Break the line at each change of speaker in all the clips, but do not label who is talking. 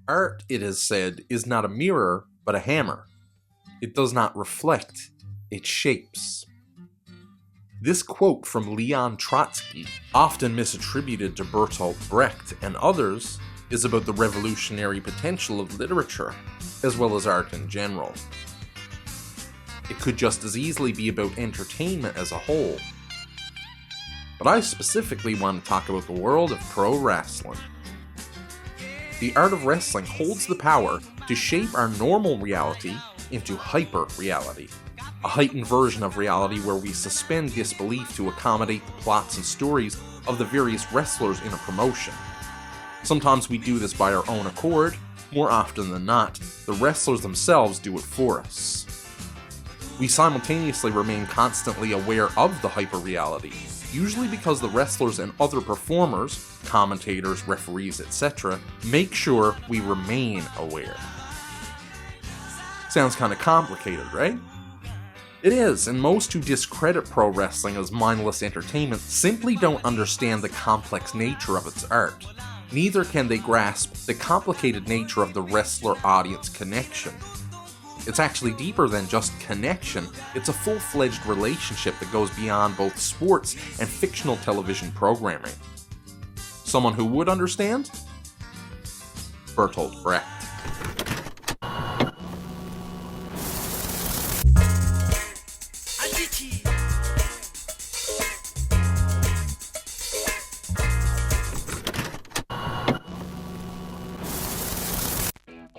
Art, it is said, is not a mirror, but a hammer. It does not reflect, it shapes. This quote from Leon Trotsky, often misattributed to Bertolt Brecht and others, is about the revolutionary potential of literature, as well as art in general. It could just as easily be about entertainment as a whole. But I specifically want to talk about the world of pro wrestling. The art of wrestling holds the power to shape our normal reality into hyper-reality, a heightened version of reality where we suspend disbelief to accommodate the plots and stories of the various wrestlers in a promotion. Sometimes we do this by our own accord, more often than not, the wrestlers themselves do it for us. We simultaneously remain constantly aware of the hyper-reality, usually because the wrestlers and other performers, commentators, referees, etc., make sure we remain aware. Sounds kinda complicated, right? It is, and most who discredit pro wrestling as mindless entertainment simply don't understand the complex nature of its art. Neither can they grasp the complicated nature of the wrestler-audience connection. It's actually deeper than just connection, it's a full-fledged relationship that goes beyond both sports and fictional television programming. Someone who would understand? Bertolt Brecht.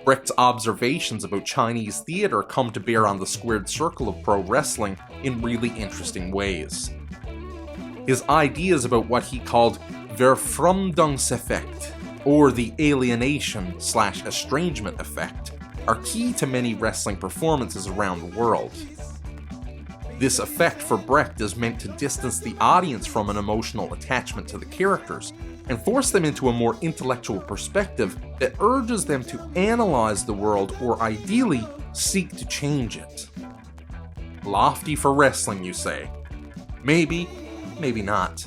Brecht's observations about Chinese theater come to bear on the squared circle of pro wrestling in really interesting ways. His ideas about what he called Verfremdungseffekt, or the alienation/estrangement effect, are key to many wrestling performances around the world. This effect for Brecht is meant to distance the audience from an emotional attachment to the characters, and force them into a more intellectual perspective that urges them to analyze the world or ideally seek to change it. Lofty for wrestling, you say? Maybe, maybe not.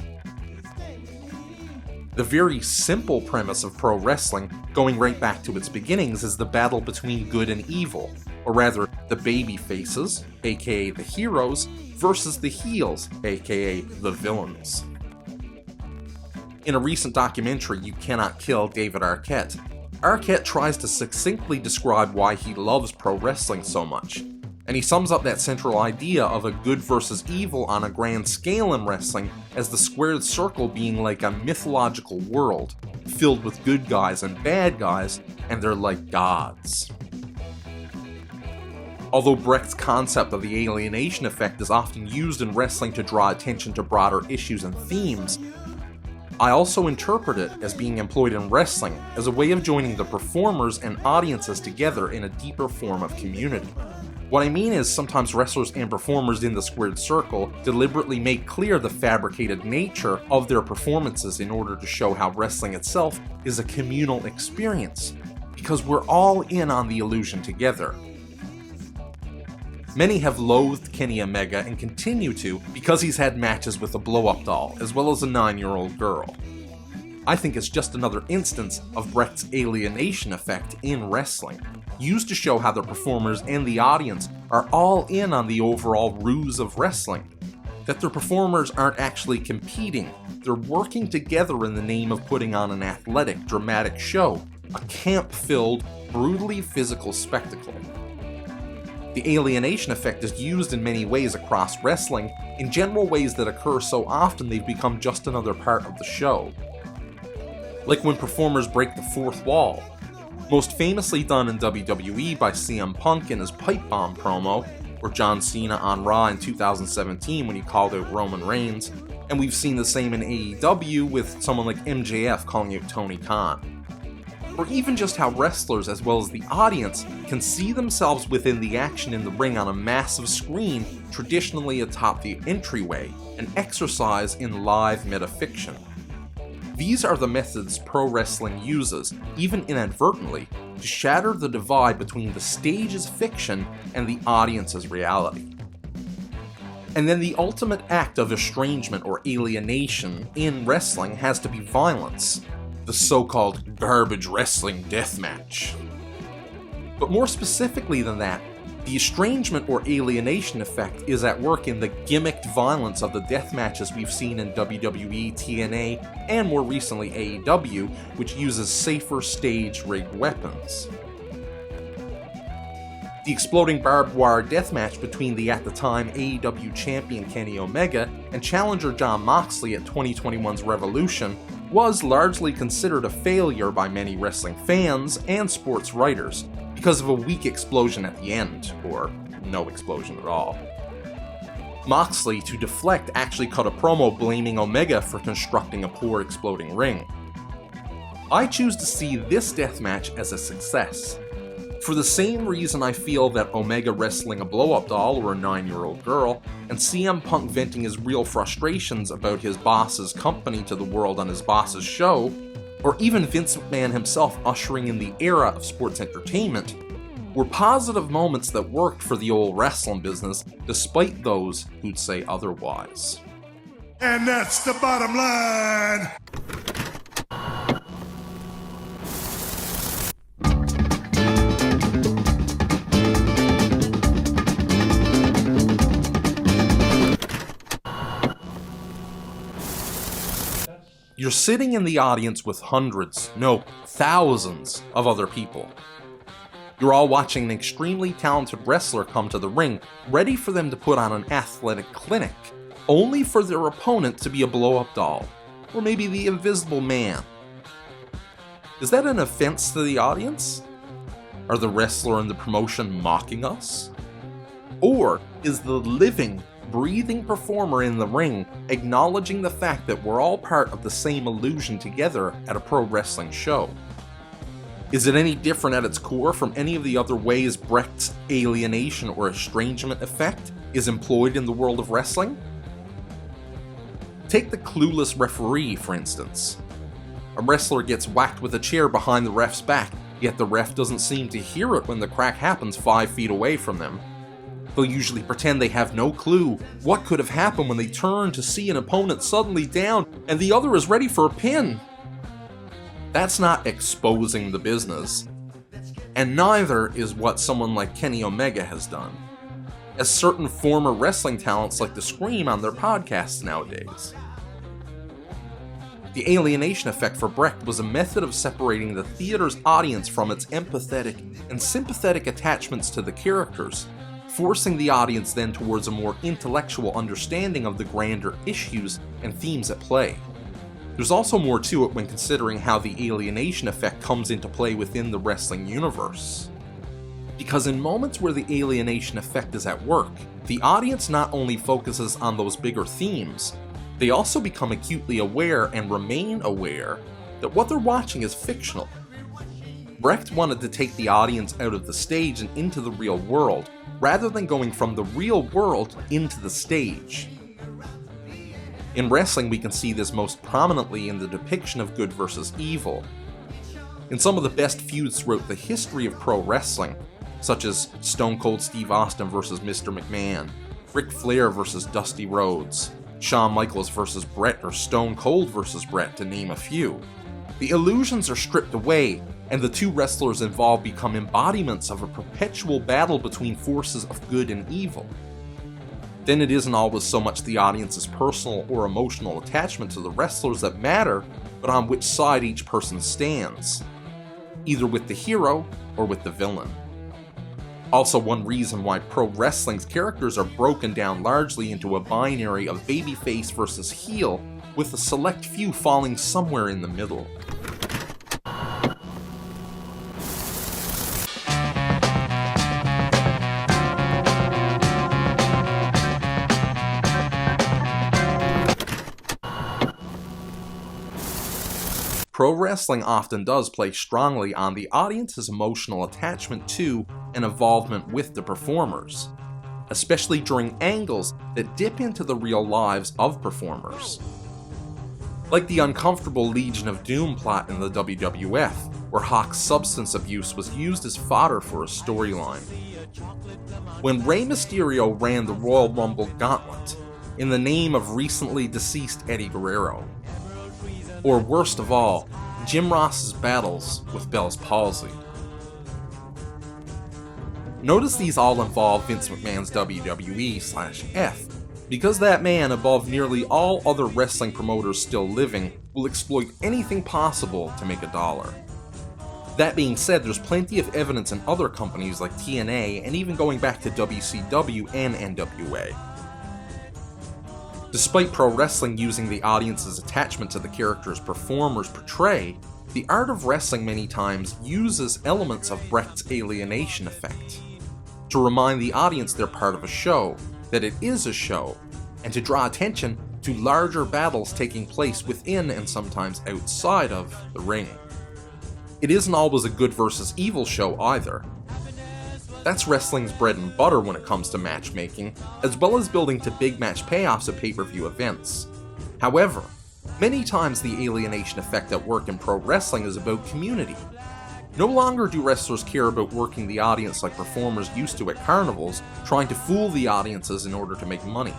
The very simple premise of pro wrestling, going right back to its beginnings, is the battle between good and evil, or rather, the baby faces, aka the heroes, versus the heels, aka the villains. In a recent documentary, You Cannot Kill David Arquette, Arquette tries to succinctly describe why he loves pro wrestling so much, and he sums up that central idea of a good versus evil on a grand scale in wrestling as the squared circle being like a mythological world, filled with good guys and bad guys, and they're like gods. Although Brecht's concept of the alienation effect is often used in wrestling to draw attention to broader issues and themes, I also interpret it as being employed in wrestling as a way of joining the performers and audiences together in a deeper form of community. What I mean is, sometimes wrestlers and performers in the squared circle deliberately make clear the fabricated nature of their performances in order to show how wrestling itself is a communal experience, because we're all in on the illusion together. Many have loathed Kenny Omega and continue to because he's had matches with a blow-up doll, as well as a 9-year-old girl. I think it's just another instance of Brecht's alienation effect in wrestling, used to show how the performers and the audience are all in on the overall ruse of wrestling. That their performers aren't actually competing, they're working together in the name of putting on an athletic, dramatic show, a camp-filled, brutally physical spectacle. The alienation effect is used in many ways across wrestling, in general ways that occur so often they've become just another part of the show. Like when performers break the fourth wall, most famously done in WWE by CM Punk in his pipe bomb promo, or John Cena on Raw in 2017 when he called out Roman Reigns, and we've seen the same in AEW with someone like MJF calling out Tony Khan. Or even just how wrestlers, as well as the audience, can see themselves within the action in the ring on a massive screen traditionally atop the entryway, an exercise in live metafiction. These are the methods pro wrestling uses, even inadvertently, to shatter the divide between the stage's fiction and the audience's reality. And then the ultimate act of estrangement or alienation in wrestling has to be violence. The the so-called garbage wrestling deathmatch. But more specifically than that, the estrangement or alienation effect is at work in the gimmicked violence of the death matches we've seen in WWE, TNA, and more recently AEW, which uses safer stage-rigged weapons. The exploding barbed wire deathmatch between the at the time AEW champion Kenny Omega and challenger Jon Moxley at 2021's Revolution was largely considered a failure by many wrestling fans and sports writers, because of a weak explosion at the end, or no explosion at all. Moxley, to deflect, actually cut a promo blaming Omega for constructing a poor exploding ring. I choose to see this deathmatch as a success. For the same reason I feel that Omega wrestling a blow-up doll or a 9-year-old girl, and CM Punk venting his real frustrations about his boss's company to the world on his boss's show, or even Vince McMahon himself ushering in the era of sports entertainment, were positive moments that worked for the old wrestling business, despite those who'd say otherwise.
And that's the bottom line!
You're sitting in the audience with hundreds, no, thousands of other people. You're all watching an extremely talented wrestler come to the ring, ready for them to put on an athletic clinic, only for their opponent to be a blow-up doll, or maybe the Invisible Man. Is that an offense to the audience? Are the wrestler and the promotion mocking us? Or is the living, breathing performer in the ring acknowledging the fact that we're all part of the same illusion together at a pro wrestling show? Is it any different at its core from any of the other ways Brecht's alienation or estrangement effect is employed in the world of wrestling? Take the clueless referee, for instance. A wrestler gets whacked with a chair behind the ref's back, yet the ref doesn't seem to hear it when the crack happens 5 feet away from them. They'll usually pretend they have no clue what could have happened when they turn to see an opponent suddenly down and the other is ready for a pin. That's not exposing the business. And neither is what someone like Kenny Omega has done, as certain former wrestling talents like to scream on their podcasts nowadays. The alienation effect for Brecht was a method of separating the theater's audience from its empathetic and sympathetic attachments to the characters, forcing the audience then towards a more intellectual understanding of the grander issues and themes at play. There's also more to it when considering how the alienation effect comes into play within the wrestling universe. Because in moments where the alienation effect is at work, the audience not only focuses on those bigger themes, they also become acutely aware and remain aware that what they're watching is fictional. Brecht wanted to take the audience out of the stage and into the real world, rather than going from the real world into the stage. In wrestling, we can see this most prominently in the depiction of good versus evil. In some of the best feuds throughout the history of pro wrestling, such as Stone Cold Steve Austin versus Mr. McMahon, Ric Flair versus Dusty Rhodes, Shawn Michaels versus Bret, or Stone Cold versus Bret, to name a few, the illusions are stripped away, and the two wrestlers involved become embodiments of a perpetual battle between forces of good and evil. Then it isn't always so much the audience's personal or emotional attachment to the wrestlers that matter, but on which side each person stands, either with the hero or with the villain. Also, one reason why pro wrestling's characters are broken down largely into a binary of babyface versus heel, with a select few falling somewhere in the middle. Pro wrestling often does play strongly on the audience's emotional attachment to and involvement with the performers, especially during angles that dip into the real lives of performers. Like the uncomfortable Legion of Doom plot in the WWF, where Hawk's substance abuse was used as fodder for a storyline. When Rey Mysterio ran the Royal Rumble Gauntlet in the name of recently deceased Eddie Guerrero. Or worst of all, Jim Ross's battles with Bell's palsy. Notice these all involve Vince McMahon's WWE/F, because that man, above nearly all other wrestling promoters still living, will exploit anything possible to make a dollar. That being said, there's plenty of evidence in other companies like TNA and even going back to WCW and NWA. Despite pro wrestling using the audience's attachment to the characters performers portray, the art of wrestling many times uses elements of Brecht's alienation effect to remind the audience they're part of a show, that it is a show, and to draw attention to larger battles taking place within and sometimes outside of the ring. It isn't always a good versus evil show either. That's wrestling's bread and butter when it comes to matchmaking, as well as building to big match payoffs at pay-per-view events. However, many times the alienation effect at work in pro wrestling is about community. No longer do wrestlers care about working the audience like performers used to at carnivals, trying to fool the audiences in order to make money.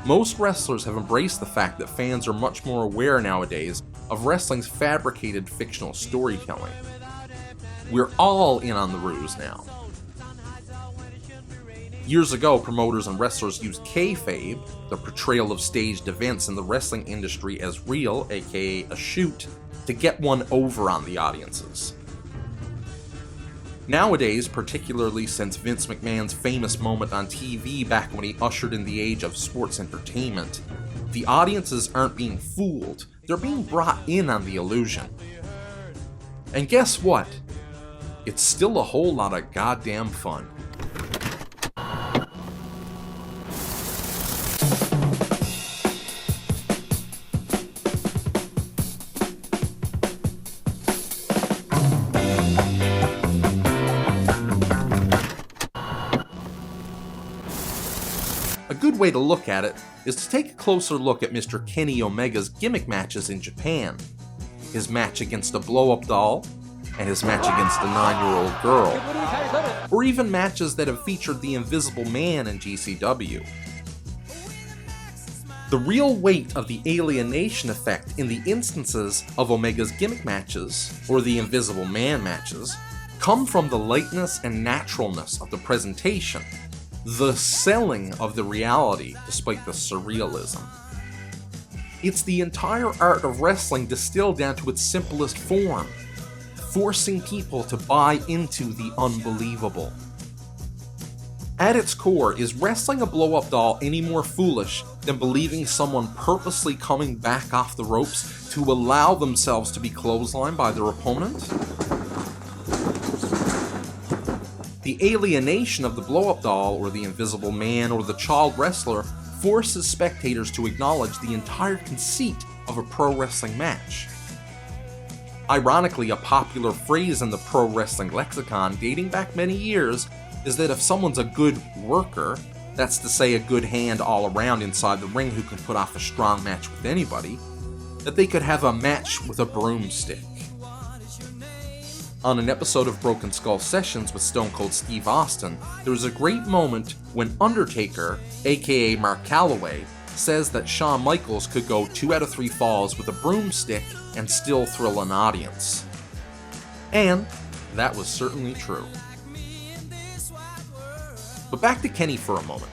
Most wrestlers have embraced the fact that fans are much more aware nowadays of wrestling's fabricated fictional storytelling. We're all in on the ruse now. Years ago, promoters and wrestlers used kayfabe, the portrayal of staged events in the wrestling industry as real, aka a shoot, to get one over on the audiences. Nowadays, particularly since Vince McMahon's famous moment on TV back when he ushered in the age of sports entertainment, the audiences aren't being fooled, they're being brought in on the illusion. And guess what? It's still a whole lot of goddamn fun. A good way to look at it is to take a closer look at Mr. Kenny Omega's gimmick matches in Japan. His match against a blow-up doll, and his match against a 9-year-old girl, or even matches that have featured the Invisible Man in GCW. The real weight of the alienation effect in the instances of Omega's gimmick matches, or the Invisible Man matches, come from the lightness and naturalness of the presentation, the selling of the reality despite the surrealism. It's the entire art of wrestling distilled down to its simplest form, forcing people to buy into the unbelievable. At its core, is wrestling a blow-up doll any more foolish than believing someone purposely coming back off the ropes to allow themselves to be clotheslined by their opponent? The alienation of the blow-up doll, or the Invisible Man, or the child wrestler forces spectators to acknowledge the entire conceit of a pro wrestling match. Ironically, a popular phrase in the pro wrestling lexicon dating back many years is that if someone's a good worker, that's to say a good hand all around inside the ring who can put off a strong match with anybody, that they could have a match with a broomstick. On an episode of Broken Skull Sessions with Stone Cold Steve Austin, there was a great moment when Undertaker, aka Mark Calloway, says that Shawn Michaels could go 2 out of 3 falls with a broomstick and still thrill an audience. And that was certainly true. But back to Kenny for a moment.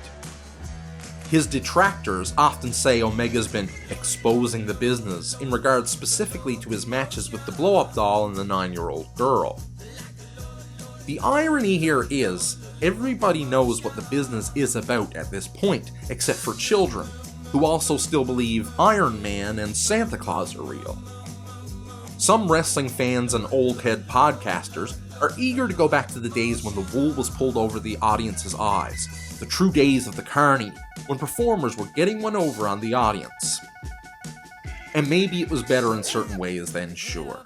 His detractors often say Omega's been exposing the business in regards specifically to his matches with the blow-up doll and the 9-year-old girl. The irony here is, everybody knows what the business is about at this point, except for children, who also still believe Iron Man and Santa Claus are real. Some wrestling fans and old head podcasters are eager to go back to the days when the wool was pulled over the audience's eyes, the true days of the carny, when performers were getting one over on the audience. And maybe it was better in certain ways then, sure.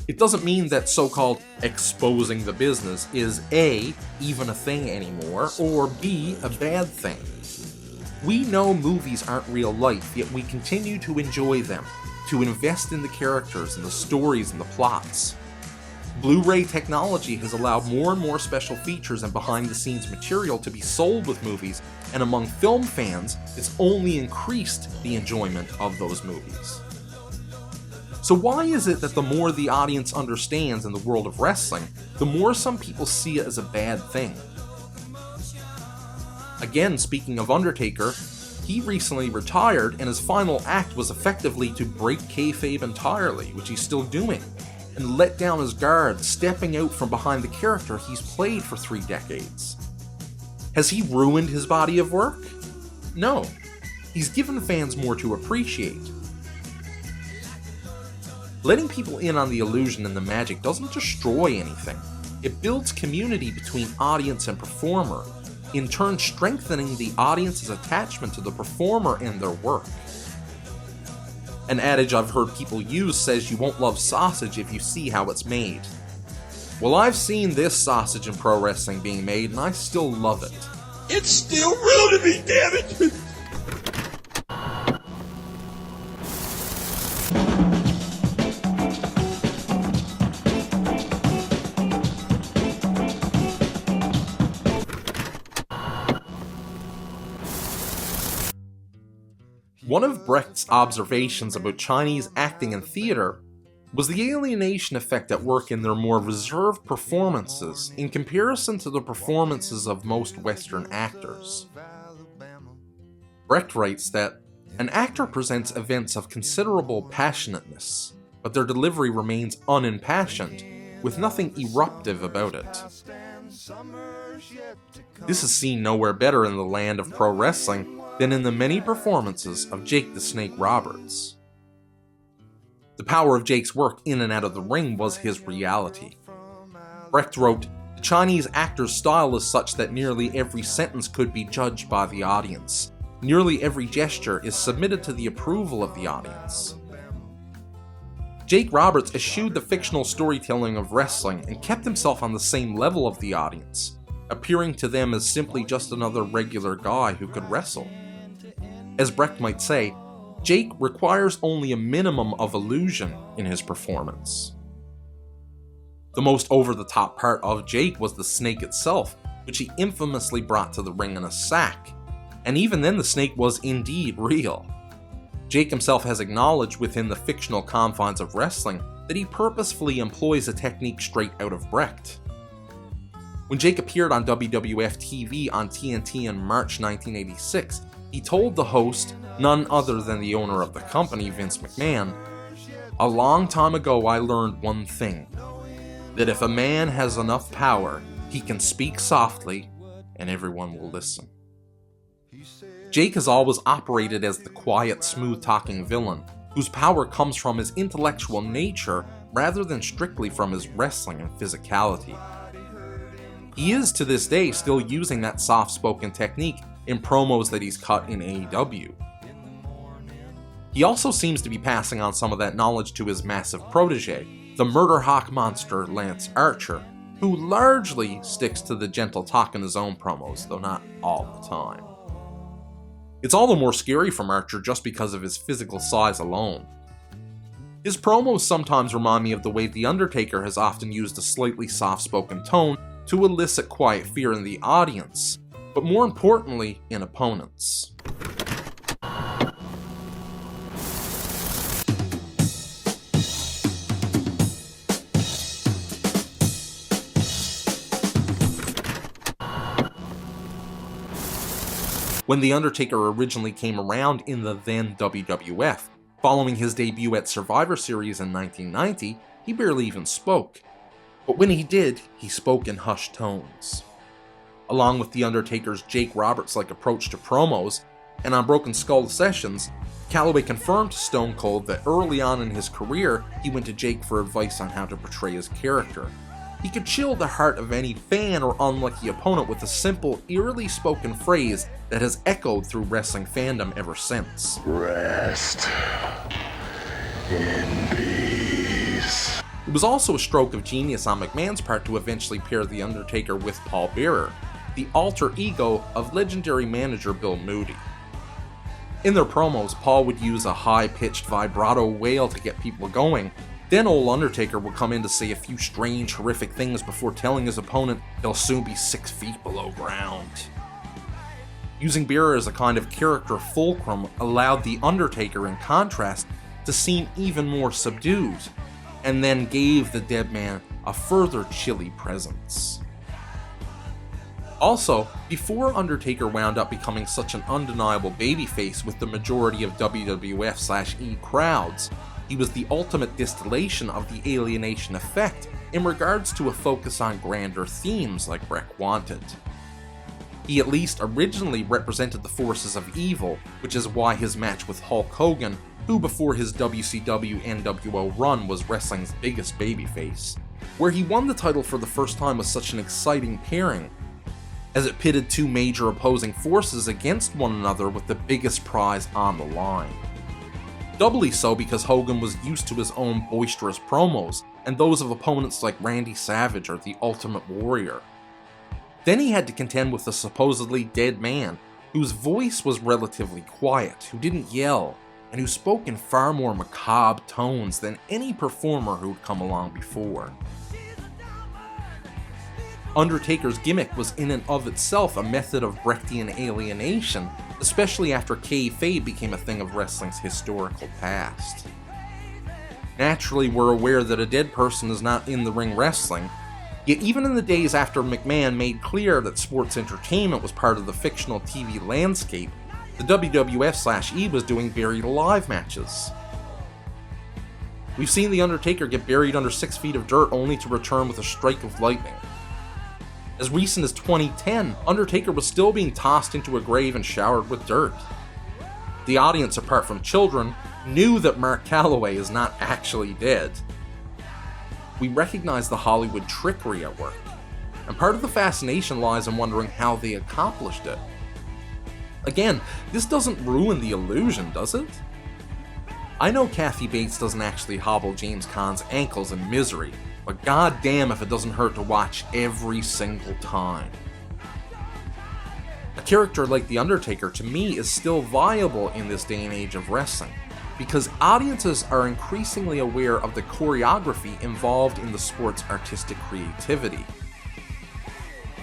It doesn't mean that so-called exposing the business is A, even a thing anymore, or B, a bad thing. We know movies aren't real life, yet we continue to enjoy them, to invest in the characters and the stories and the plots. Blu-ray technology has allowed more and more special features and behind-the-scenes material to be sold with movies, and among film fans, it's only increased the enjoyment of those movies. So why is it that the more the audience understands in the world of wrestling, the more some people see it as a bad thing? Again, speaking of Undertaker, he recently retired and his final act was effectively to break kayfabe entirely, which he's still doing, and let down his guard, stepping out from behind the character he's played for 3 decades. Has he ruined his body of work? No. He's given fans more to appreciate. Letting people in on the illusion and the magic doesn't destroy anything. It builds community between audience and performer, in turn strengthening the audience's attachment to the performer and their work. An adage I've heard people use says you won't love sausage if you see how it's made. Well, I've seen this sausage in pro wrestling being made and I still love it.
It's still real to me, damn it!
One of Brecht's observations about Chinese acting and theater was the alienation effect at work in their more reserved performances in comparison to the performances of most Western actors. Brecht writes that an actor presents events of considerable passionateness, but their delivery remains unimpassioned, with nothing eruptive about it. This is seen nowhere better in the land of pro wrestling than in the many performances of Jake the Snake Roberts. The power of Jake's work in and out of the ring was his reality. Brecht wrote, "The Chinese actor's style is such that nearly every sentence could be judged by the audience. Nearly every gesture is submitted to the approval of the audience." Jake Roberts eschewed the fictional storytelling of wrestling and kept himself on the same level of the audience, appearing to them as simply just another regular guy who could wrestle. As Brecht might say, Jake requires only a minimum of illusion in his performance. The most over-the-top part of Jake was the snake itself, which he infamously brought to the ring in a sack, and even then the snake was indeed real. Jake himself has acknowledged within the fictional confines of wrestling that he purposefully employs a technique straight out of Brecht. When Jake appeared on WWF TV on TNT in March 1986, he told the host, none other than the owner of the company, Vince McMahon, "A long time ago I learned one thing, that if a man has enough power, he can speak softly and everyone will listen." Jake has always operated as the quiet, smooth-talking villain, whose power comes from his intellectual nature rather than strictly from his wrestling and physicality. He is, to this day, still using that soft-spoken technique in promos that he's cut in AEW. He also seems to be passing on some of that knowledge to his massive protege, the murder hawk monster Lance Archer, who largely sticks to the gentle talk in his own promos, though not all the time. It's all the more scary from Archer just because of his physical size alone. His promos sometimes remind me of the way The Undertaker has often used a slightly soft-spoken tone to elicit quiet fear in the audience, but more importantly, in opponents. When The Undertaker originally came around in the then WWF, following his debut at Survivor Series in 1990, he barely even spoke. But when he did, he spoke in hushed tones. Along with The Undertaker's Jake Roberts-like approach to promos, and on Broken Skull sessions, Calloway confirmed to Stone Cold that early on in his career, he went to Jake for advice on how to portray his character. He could chill the heart of any fan or unlucky opponent with a simple, eerily spoken phrase that has echoed through wrestling fandom ever since.
Rest in peace.
It was also a stroke of genius on McMahon's part to eventually pair The Undertaker with Paul Bearer, the alter ego of legendary manager Bill Moody. In their promos, Paul would use a high-pitched vibrato wail to get people going. Then old Undertaker would come in to say a few strange, horrific things before telling his opponent he'll soon be 6 feet below ground. Using Bearer as a kind of character fulcrum allowed The Undertaker, in contrast, to seem even more subdued, and then gave the dead man a further chilly presence. Also, before Undertaker wound up becoming such an undeniable babyface with the majority of WWF/E crowds, he was the ultimate distillation of the alienation effect in regards to a focus on grander themes like Brecht wanted. He at least originally represented the forces of evil, which is why his match with Hulk Hogan, who before his WCW NWO run was wrestling's biggest babyface, where he won the title for the first time was such an exciting pairing, as it pitted two major opposing forces against one another with the biggest prize on the line. Doubly so because Hogan was used to his own boisterous promos, and those of opponents like Randy Savage or the Ultimate Warrior. Then he had to contend with a supposedly dead man, whose voice was relatively quiet, who didn't yell, and who spoke in far more macabre tones than any performer who'd come along before. Undertaker's gimmick was in and of itself a method of Brechtian alienation, especially after kayfabe became a thing of wrestling's historical past. Naturally, we're aware that a dead person is not in the ring wrestling, yet even in the days after McMahon made clear that sports entertainment was part of the fictional TV landscape, the WWF/E was doing buried alive matches. We've seen The Undertaker get buried under 6 feet of dirt only to return with a strike of lightning. As recent as 2010, Undertaker was still being tossed into a grave and showered with dirt. The audience, apart from children, knew that Mark Calloway is not actually dead. We recognize the Hollywood trickery at work, and part of the fascination lies in wondering how they accomplished it. Again, this doesn't ruin the illusion, does it? I know Kathy Bates doesn't actually hobble James Caan's ankles in misery, but goddamn if it doesn't hurt to watch every single time. A character like The Undertaker, to me, is still viable in this day and age of wrestling, because audiences are increasingly aware of the choreography involved in the sport's artistic creativity.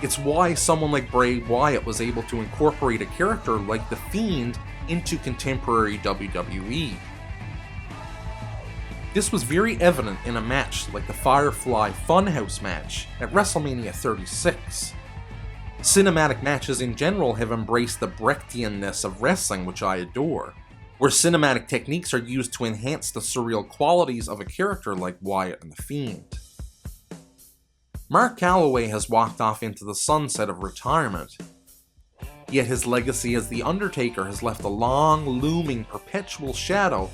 It's why someone like Bray Wyatt was able to incorporate a character like The Fiend into contemporary WWE. This was very evident in a match like the Firefly Funhouse match at WrestleMania 36. Cinematic matches in general have embraced the Brechtianness of wrestling, which I adore, where cinematic techniques are used to enhance the surreal qualities of a character like Wyatt and The Fiend. Mark Calloway has walked off into the sunset of retirement, yet his legacy as The Undertaker has left a long, looming, perpetual shadow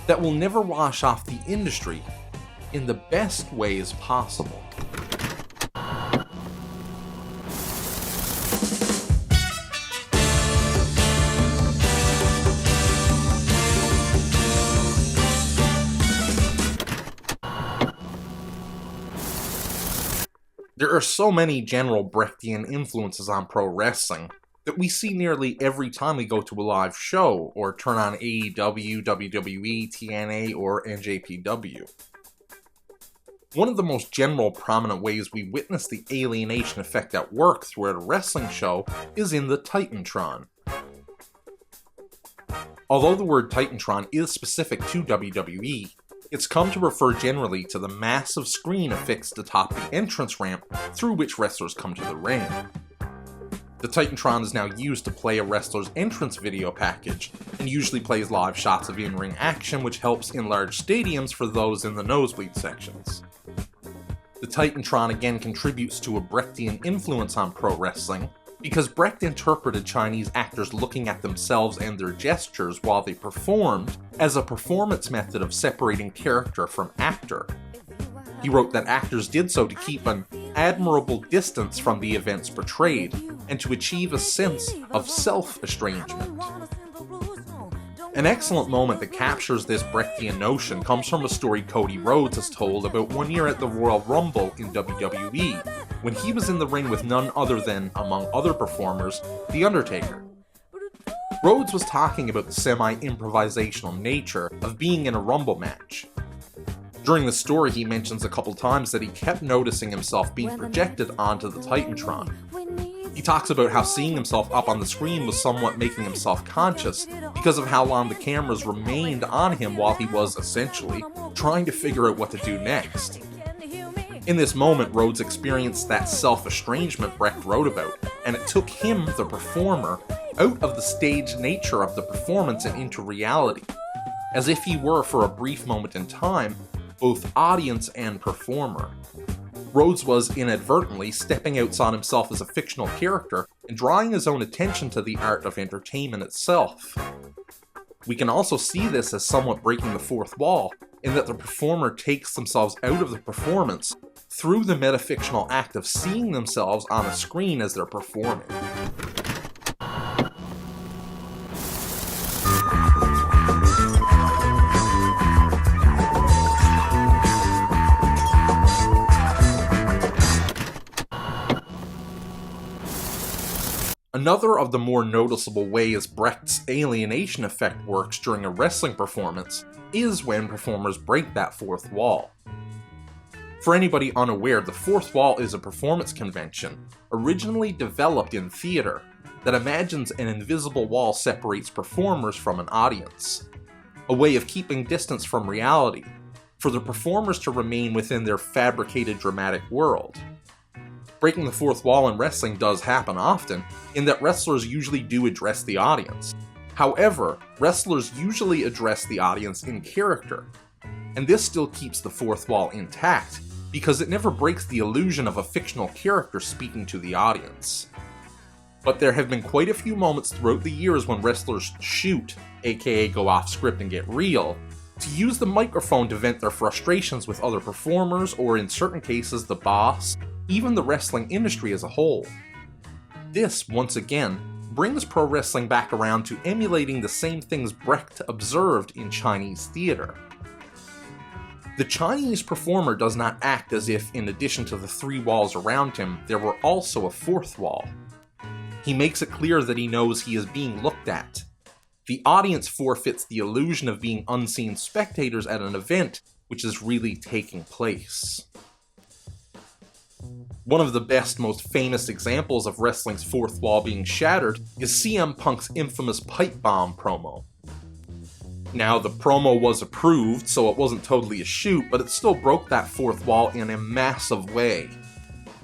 that will never wash off the industry in the best ways possible. There are so many general Brechtian influences on pro wrestling that we see nearly every time we go to a live show or turn on AEW, WWE, TNA, or NJPW. One of the most general prominent ways we witness the alienation effect at work throughout a wrestling show is in the Titantron. Although the word Titantron is specific to WWE, it's come to refer generally to the massive screen affixed atop the entrance ramp through which wrestlers come to the ring. The Titantron is now used to play a wrestler's entrance video package, and usually plays live shots of in-ring action, which helps in large stadiums for those in the nosebleed sections. The Titantron again contributes to a Brechtian influence on pro wrestling, because Brecht interpreted Chinese actors looking at themselves and their gestures while they performed as a performance method of separating character from actor. He wrote that actors did so to keep an admirable distance from the events portrayed, and to achieve a sense of self-estrangement. An excellent moment that captures this Brechtian notion comes from a story Cody Rhodes has told about one year at the Royal Rumble in WWE, when he was in the ring with none other than, among other performers, The Undertaker. Rhodes was talking about the semi-improvisational nature of being in a Rumble match. During the story, he mentions a couple times that he kept noticing himself being projected onto the Titantron. He talks about how seeing himself up on the screen was somewhat making him self-conscious because of how long the cameras remained on him while he was, essentially, trying to figure out what to do next. In this moment, Rhodes experienced that self-estrangement Brecht wrote about, and it took him, the performer, out of the staged nature of the performance and into reality, as if he were, for a brief moment in time, both audience and performer. Rhodes was inadvertently stepping outside himself as a fictional character and drawing his own attention to the art of entertainment itself. We can also see this as somewhat breaking the fourth wall, in that the performer takes themselves out of the performance through the metafictional act of seeing themselves on a screen as they're performing. Another of the more noticeable ways Brecht's alienation effect works during a wrestling performance is when performers break that fourth wall. For anybody unaware, the fourth wall is a performance convention, originally developed in theater, that imagines an invisible wall separates performers from an audience, a way of keeping distance from reality, for the performers to remain within their fabricated dramatic world. Breaking the fourth wall in wrestling does happen often, in that wrestlers usually do address the audience. However, wrestlers usually address the audience in character, and this still keeps the fourth wall intact, because it never breaks the illusion of a fictional character speaking to the audience. But there have been quite a few moments throughout the years when wrestlers shoot, aka go off script and get real, to use the microphone to vent their frustrations with other performers, or in certain cases the boss, even the wrestling industry as a whole. This, once again, brings pro wrestling back around to emulating the same things Brecht observed in Chinese theater. The Chinese performer does not act as if, in addition to the three walls around him, there were also a fourth wall. He makes it clear that he knows he is being looked at. The audience forfeits the illusion of being unseen spectators at an event which is really taking place. One of the best, most famous examples of wrestling's fourth wall being shattered is CM Punk's infamous pipe bomb promo. Now, the promo was approved, so it wasn't totally a shoot, but it still broke that fourth wall in a massive way.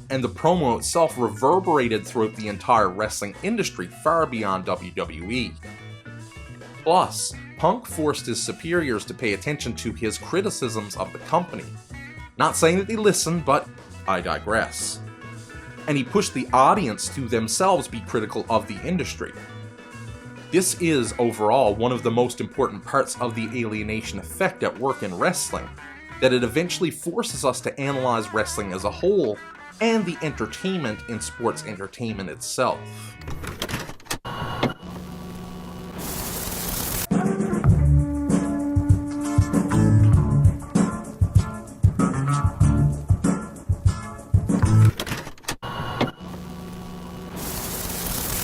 And the promo itself reverberated throughout the entire wrestling industry far beyond WWE. Plus, Punk forced his superiors to pay attention to his criticisms of the company. Not saying that they listened, but I digress. And he pushed the audience to themselves be critical of the industry. This is, overall, one of the most important parts of the alienation effect at work in wrestling, that it eventually forces us to analyze wrestling as a whole, and the entertainment in sports entertainment itself.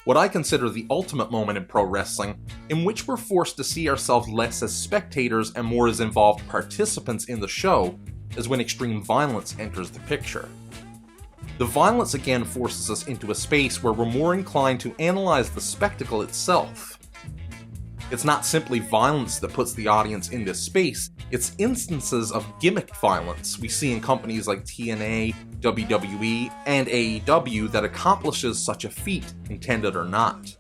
What I consider the ultimate moment in pro wrestling, in which we're forced to see ourselves less as spectators and more as involved participants in the show, is when extreme violence enters the picture. The violence again forces us into a space where we're more inclined to analyze the spectacle itself. It's not simply violence that puts the audience in this space, it's instances of gimmick violence we see in companies like TNA, WWE, and AEW that accomplishes such a feat, intended or not.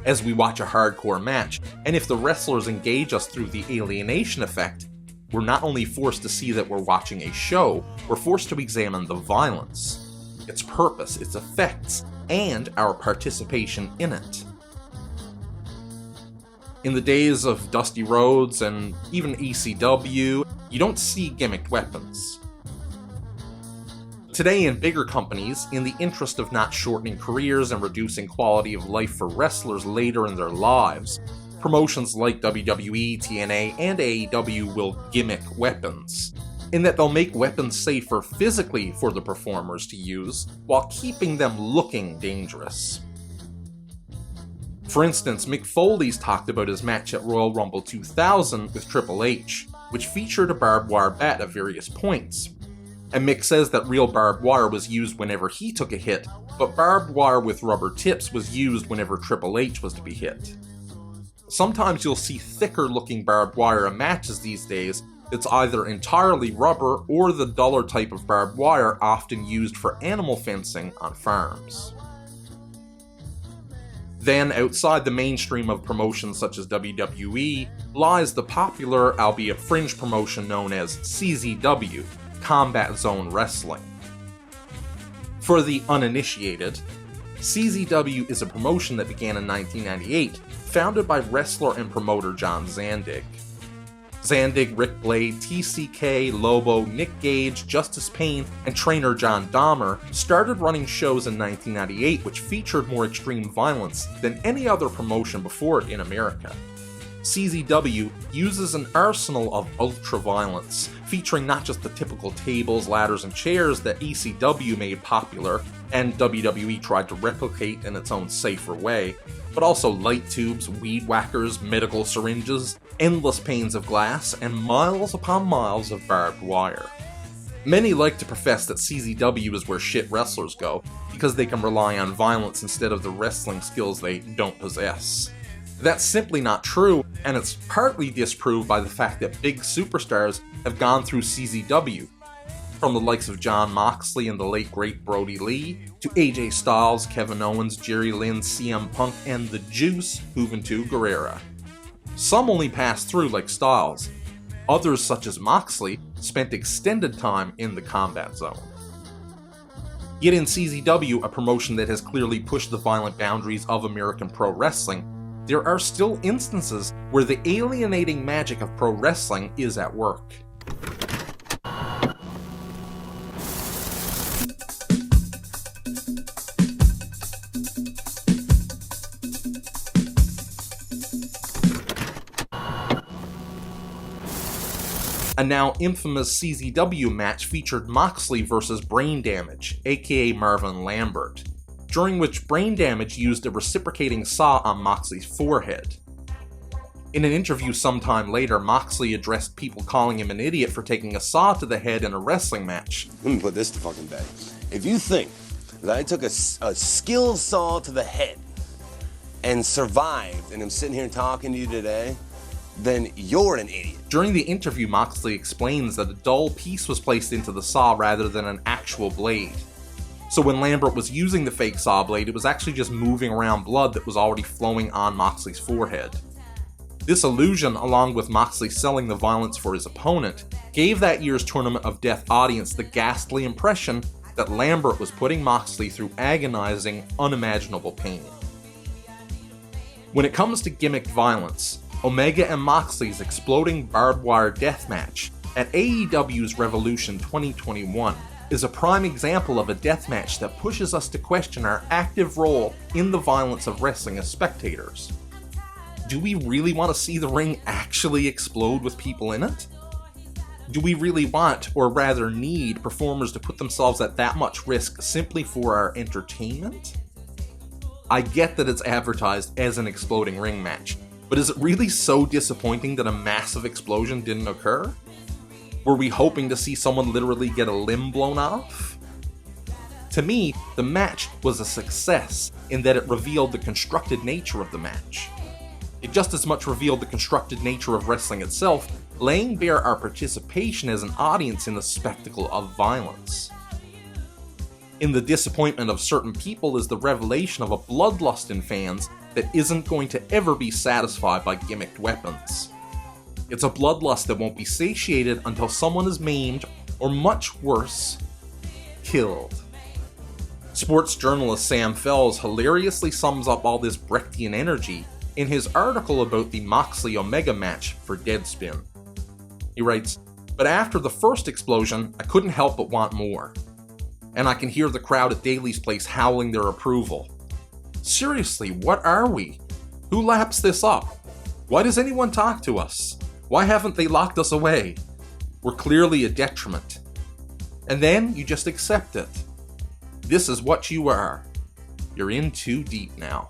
As we watch a hardcore match, and if the wrestlers engage us through the alienation effect, we're not only forced to see that we're watching a show, we're forced to examine the violence, its purpose, its effects, and our participation in it. In the days of Dusty Rhodes and even ECW, you don't see gimmicked weapons. Today, in bigger companies, in the interest of not shortening careers and reducing quality of life for wrestlers later in their lives, promotions like WWE, TNA, and AEW will gimmick weapons, in that they'll make weapons safer physically for the performers to use, while keeping them looking dangerous. For instance, Mick Foley's talked about his match at Royal Rumble 2000 with Triple H, which featured a barbed wire bat at various points. And Mick says that real barbed wire was used whenever he took a hit, but barbed wire with rubber tips was used whenever Triple H was to be hit. Sometimes you'll see thicker looking barbed wire in matches these days that's either entirely rubber or the duller type of barbed wire often used for animal fencing on farms. Then, outside the mainstream of promotions such as WWE, lies the popular, albeit fringe promotion known as CZW, Combat Zone Wrestling. For the uninitiated, CZW is a promotion that began in 1998, founded by wrestler and promoter John Zandig. Zandig, Rick Blade, TCK, Lobo, Nick Gage, Justice Payne, and trainer John Dahmer started running shows in 1998 which featured more extreme violence than any other promotion before it in America. CZW uses an arsenal of ultra-violence, featuring not just the typical tables, ladders, and chairs that ECW made popular and WWE tried to replicate in its own safer way, but also light tubes, weed whackers, medical syringes, endless panes of glass, and miles upon miles of barbed wire. Many like to profess that CZW is where shit wrestlers go, because they can rely on violence instead of the wrestling skills they don't possess. That's simply not true, and it's partly disproved by the fact that big superstars have gone through CZW, from the likes of Jon Moxley and the late great Brody Lee, to AJ Styles, Kevin Owens, Jerry Lynn, CM Punk, and the Juice, Juventud Guerrera. Some only passed through like Styles. Others, such as Moxley, spent extended time in the combat zone. Yet in CZW, a promotion that has clearly pushed the violent boundaries of American pro wrestling, there are still instances where the alienating magic of pro wrestling is at work. A now infamous CZW match featured Moxley vs. Brain Damage, aka Marvin Lambert, during which Brain Damage used a reciprocating saw on Moxley's forehead. In an interview sometime later, Moxley addressed people calling him an idiot for taking a saw to the head in a wrestling match.
Let me put this to fucking bed. If you think that I took a skilled saw to the head and survived and I'm sitting here talking to you today, then you're an idiot.
During the interview, Moxley explains that a dull piece was placed into the saw rather than an actual blade. So when Lambert was using the fake saw blade, it was actually just moving around blood that was already flowing on Moxley's forehead. This illusion, along with Moxley selling the violence for his opponent, gave that year's Tournament of Death audience the ghastly impression that Lambert was putting Moxley through agonizing, unimaginable pain. When it comes to gimmicked violence, Omega and Moxley's exploding barbed wire death match at AEW's Revolution 2021 is a prime example of a death match that pushes us to question our active role in the violence of wrestling as spectators. Do we really want to see the ring actually explode with people in it? Do we really want, or rather need, performers to put themselves at that much risk simply for our entertainment? I get that it's advertised as an exploding ring match, but is it really so disappointing that a massive explosion didn't occur? Were we hoping to see someone literally get a limb blown off? To me, the match was a success in that it revealed the constructed nature of the match. It just as much revealed the constructed nature of wrestling itself, laying bare our participation as an audience in the spectacle of violence. In the disappointment of certain people is the revelation of a bloodlust in fans that isn't going to ever be satisfied by gimmicked weapons. It's a bloodlust that won't be satiated until someone is maimed, or much worse, killed. Sports journalist Sam Fells hilariously sums up all this Brechtian energy in his article about the Moxley-Omega match for Deadspin. He writes, "But after the first explosion, I couldn't help but want more. And I can hear the crowd at Daly's place howling their approval. Seriously, what are we? Who laps this up? Why does anyone talk to us? Why haven't they locked us away? We're clearly a detriment. And then you just accept it. This is what you are. You're in too deep now."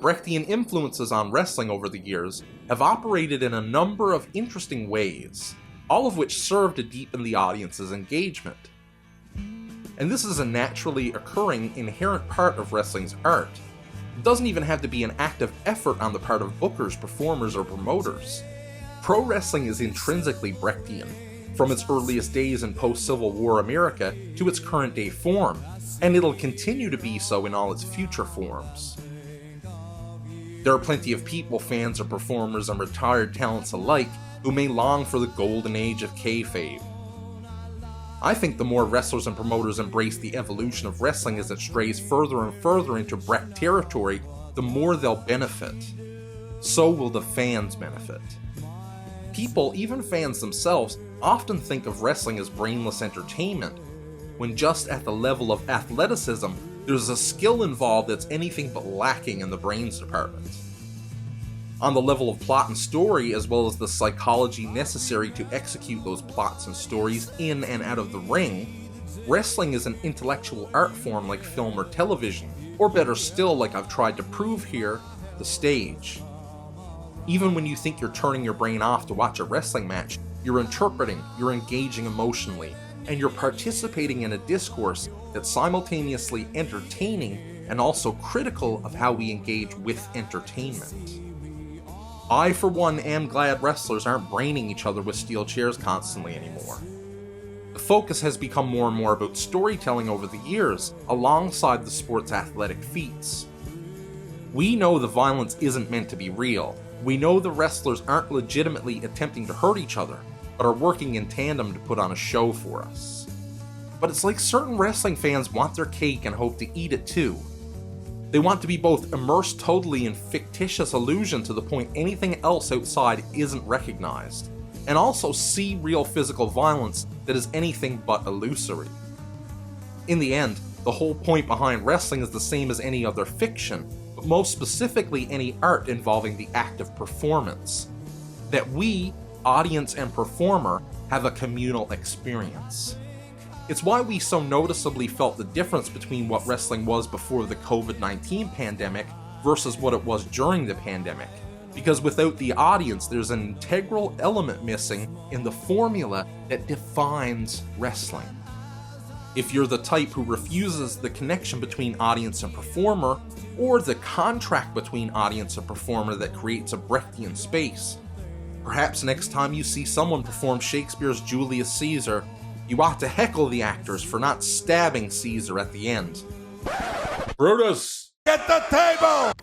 Brechtian influences on wrestling over the years have operated in a number of interesting ways, all of which serve to deepen the audience's engagement. And this is a naturally occurring, inherent part of wrestling's art. It doesn't even have to be an active effort on the part of bookers, performers, or promoters. Pro wrestling is intrinsically Brechtian, from its earliest days in post-Civil War America to its current day form, and it'll continue to be so in all its future forms. There are plenty of people, fans of performers and retired talents alike, who may long for the golden age of kayfabe. I think the more wrestlers and promoters embrace the evolution of wrestling as it strays further and further into Brecht territory, the more they'll benefit. So will the fans benefit. People, even fans themselves, often think of wrestling as brainless entertainment, when just at the level of athleticism, there's a skill involved that's anything but lacking in the brains department. On the level of plot and story, as well as the psychology necessary to execute those plots and stories in and out of the ring, wrestling is an intellectual art form like film or television, or better still, like I've tried to prove here, the stage. Even when you think you're turning your brain off to watch a wrestling match, you're interpreting, you're engaging emotionally, and you're participating in a discourse that's simultaneously entertaining and also critical of how we engage with entertainment. I, for one, am glad wrestlers aren't braining each other with steel chairs constantly anymore. The focus has become more and more about storytelling over the years, alongside the sport's athletic feats. We know the violence isn't meant to be real. We know the wrestlers aren't legitimately attempting to hurt each other, but are working in tandem to put on a show for us. But it's like certain wrestling fans want their cake and hope to eat it too. They want to be both immersed totally in fictitious illusion to the point anything else outside isn't recognized, and also see real physical violence that is anything but illusory. In the end, the whole point behind wrestling is the same as any other fiction, but most specifically any art involving the act of performance. That we, audience and performer, have a communal experience. It's why we so noticeably felt the difference between what wrestling was before the COVID-19 pandemic versus what it was during the pandemic. Because without the audience, there's an integral element missing in the formula that defines wrestling. If you're the type who refuses the connection between audience and performer, or the contract between audience and performer that creates a Brechtian space, perhaps next time you see someone perform Shakespeare's Julius Caesar, you ought to heckle the actors for not stabbing Caesar at the end.
Brutus, get the table!